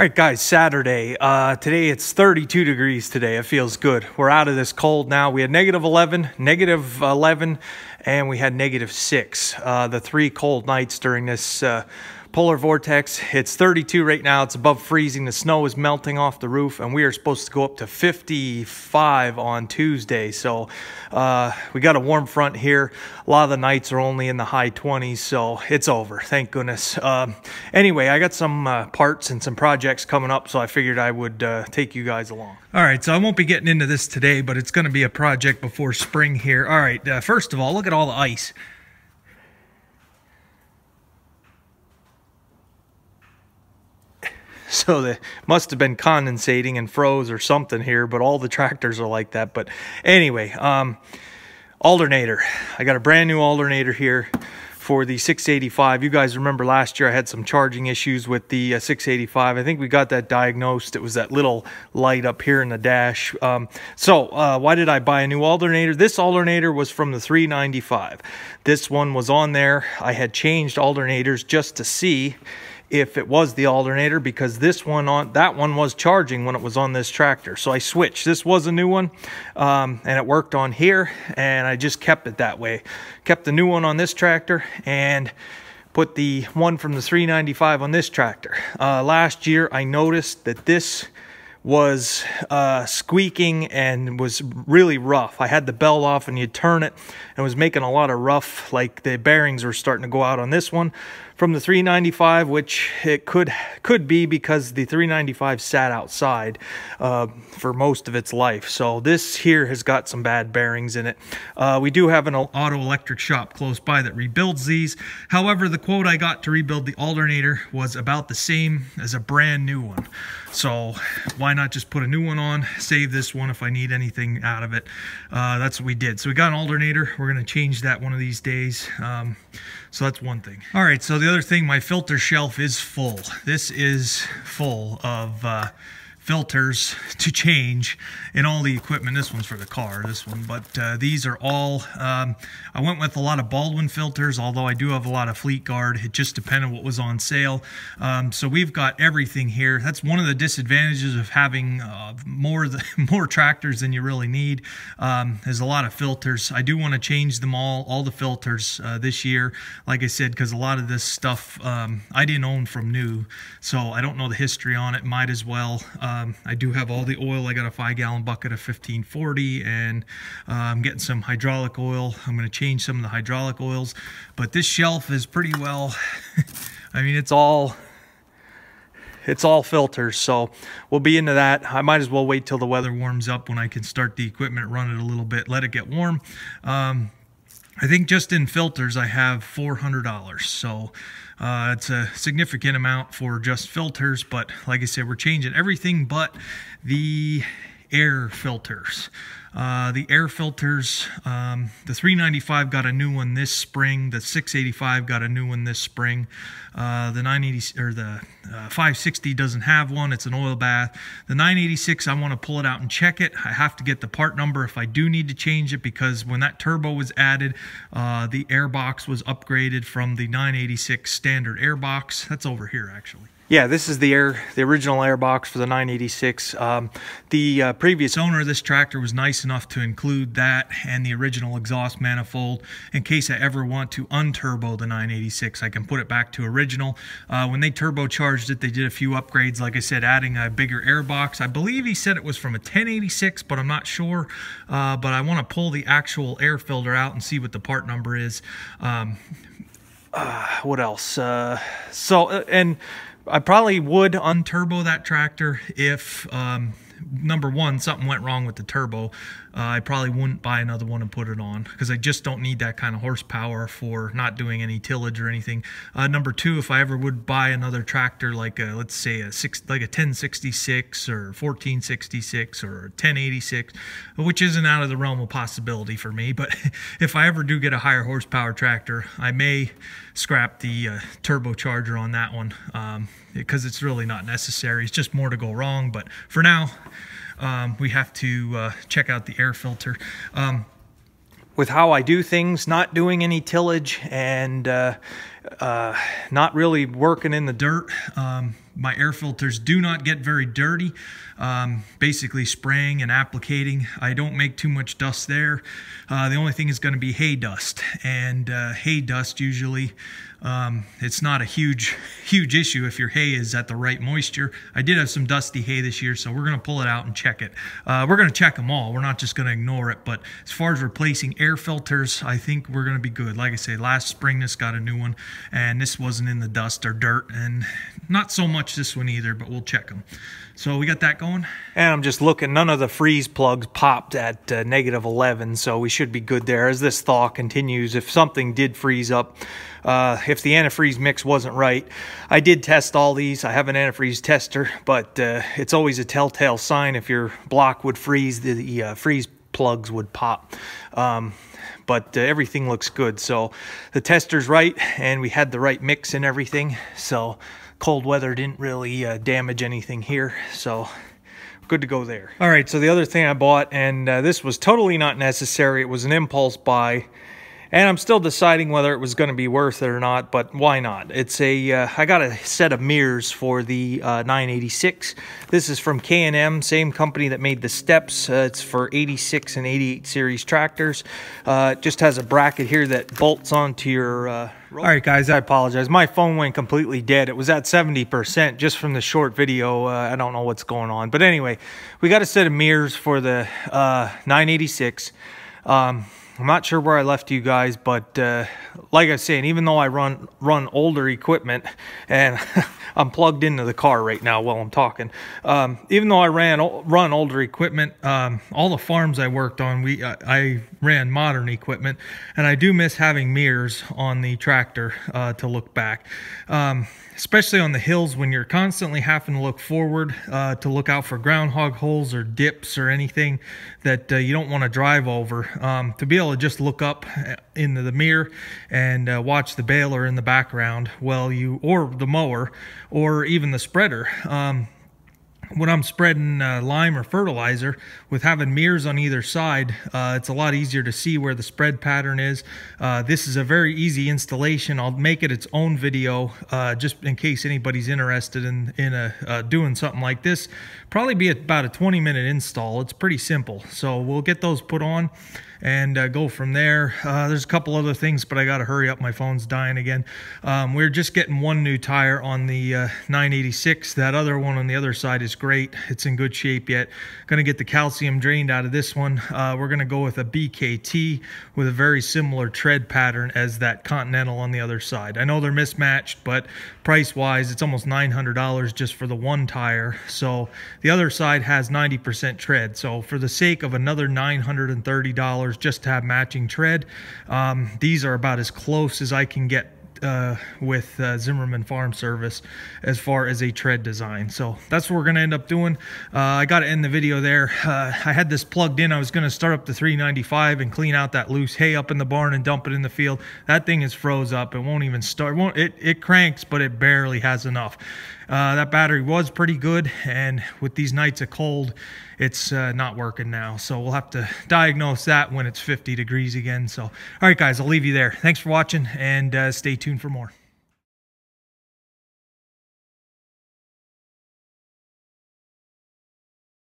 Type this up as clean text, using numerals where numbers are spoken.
All right, guys, Saturday. Today it's 32 degrees today. It feels good. We're out of this cold now. We had negative 11, and we had -6. The 3 cold nights during this polar vortex. It's 32 right now. It's above freezing. The snow is melting off the roof, and we are supposed to go up to 55 on Tuesday. So we got a warm front here. A lot of the nights are only in the high 20s, so it's over. Thank goodness. Anyway, I got some parts and some projects coming up, so I figured I would take you guys along. All right, so I won't be getting into this today, but it's going to be a project before spring here. All right, first of all, look at all the ice. So they must have been condensating and froze or something here, but all the tractors are like that. But anyway, alternator. I got a brand new alternator here for the 685. You guys remember last year I had some charging issues with the 685. I think we got that diagnosed. It was that little light up here in the dash. Why did I buy a new alternator? This alternator was from the 395. This one was on there. I had changed alternators just to see if it was the alternator, because that one was charging when it was on this tractor. So I switched. This was a new one, and it worked on here, and I just kept it that way. Kept the new one on this tractor and put the one from the 395 on this tractor. Last year I noticed that this was squeaking and was really rough. I had the belt off and you turn it and it was making a lot of rough, like the bearings were starting to go out on this one from the 395, which it could be because the 395 sat outside for most of its life. So this here has got some bad bearings in it. We do have an auto electric shop close by that rebuilds these. However, the quote I got to rebuild the alternator was about the same as a brand new one. So why not just put a new one on, save this one if I need anything out of it. That's what we did. So we got an alternator. We're going to change that one of these days. So that's one thing. All right, so the other thing, my filter shelf is full. This is full of filters to change in all the equipment. This one's for the car, this one, but these are all, I went with a lot of Baldwin filters, although I do have a lot of Fleet Guard. It just depended what was on sale. So we've got everything here. That's one of the disadvantages of having more tractors than you really need. There's a lot of filters. I do want to change them all the filters this year, like I said, because a lot of this stuff I didn't own from new, so I don't know the history on it. Might as well. I do have all the oil. I got a 5-gallon bucket of 1540, and I'm getting some hydraulic oil. I'm going to change some of the hydraulic oils, but this shelf is pretty well, I mean, it's all filters, so we'll be into that. I might as well wait till the weather warms up when I can start the equipment, run it a little bit, let it get warm. I think just in filters I have $400, so it's a significant amount for just filters, but like I said, we're changing everything but the air filters. The air filters, the 395 got a new one this spring. The 685 got a new one this spring. The 980 or the 560 doesn't have one. It's an oil bath. The 986, I want to pull it out and check it. I have to get the part number if I do need to change it, because when that turbo was added, the air box was upgraded from the 986 standard air box. That's over here actually. Yeah, this is the original air box for the 986. The previous owner of this tractor was nice enough to include that and the original exhaust manifold in case I ever want to unturbo the 986. I can put it back to original. When they turbocharged it, they did a few upgrades, like I said, adding a bigger air box. I believe he said it was from a 1086, but I'm not sure. But I want to pull the actual air filter out and see what the part number is. What else? And I probably would unturbo that tractor if, number one, something went wrong with the turbo. I probably wouldn't buy another one and put it on, because I just don't need that kind of horsepower for not doing any tillage or anything. Number two, if I ever would buy another tractor, like let's say a 1066 or 1466 or a 1086, which isn't out of the realm of possibility for me, but if I ever do get a higher horsepower tractor, I may scrap the turbocharger on that one, because it's really not necessary. It's just more to go wrong. But for now, we have to check out the air filter. With how I do things, not doing any tillage and not really working in the dirt, my air filters do not get very dirty. Basically spraying and applicating, I don't make too much dust there. The only thing is going to be hay dust, and hay dust usually, it's not a huge issue if your hay is at the right moisture. I did have some dusty hay this year, so we're going to pull it out and check it. We're going to check them all. We're not just going to ignore it, but as far as replacing air filters, I think we're going to be good. Like I say, last spring this got a new one, and this wasn't in the dust or dirt, and not so much this one either, but we'll check them. So we got that going. And I'm just looking, none of the freeze plugs popped at -11, so we should be good there as this thaw continues. If something did freeze up, if the antifreeze mix wasn't right, I did test all these. I have an antifreeze tester, but it's always a telltale sign. If your block would freeze, the freeze plugs would pop. But everything looks good, so the tester's right, and we had the right mix and everything, so cold weather didn't really damage anything here, so good to go there. All right, so the other thing I bought, and this was totally not necessary, it was an impulse buy, and I'm still deciding whether it was going to be worth it or not, but why not? It's I got a set of mirrors for the 986. This is from K&M, same company that made the steps. It's for 86 and 88 series tractors. It just has a bracket here that bolts onto your all right, guys, I apologize. My phone went completely dead. It was at 70% just from the short video. I don't know what's going on. But anyway, we got a set of mirrors for the 986. I'm not sure where I left you guys, but like I was saying, even though I run older equipment, and I'm plugged into the car right now while I'm talking, even though I run older equipment, all the farms I worked on, I ran modern equipment, and I do miss having mirrors on the tractor to look back. Especially on the hills when you're constantly having to look forward to look out for groundhog holes or dips or anything that you don't want to drive over. To be able to just look up into the mirror and watch the baler in the background or the mower, or even the spreader. When I'm spreading lime or fertilizer, with having mirrors on either side, it's a lot easier to see where the spread pattern is. This is a very easy installation. I'll make it its own video just in case anybody's interested in doing something like this. Probably be about a 20-minute install. It's pretty simple. So we'll get those put on and go from there. There's a couple other things, but I got to hurry up. My phone's dying again. We're just getting one new tire on the 986. That other one on the other side is great. It's in good shape yet. Going to get the calcium drained out of this one. We're going to go with a BKT with a very similar tread pattern as that Continental on the other side. I know they're mismatched, but price-wise, it's almost $900 just for the one tire. So the other side has 90% tread. So for the sake of another $930 just to have matching tread, these are about as close as I can get with Zimmerman Farm Service as far as a tread design. So that's what we're going to end up doing. I got to end the video there. I had this plugged in. I was going to start up the 395 and clean out that loose hay up in the barn and dump it in the field. That thing is froze up. It won't even start. It cranks, but it barely has enough. That battery was pretty good, and with these nights of cold, it's not working now. So we'll have to diagnose that when it's 50 degrees again. So, all right, guys, I'll leave you there. Thanks for watching, and stay tuned for more.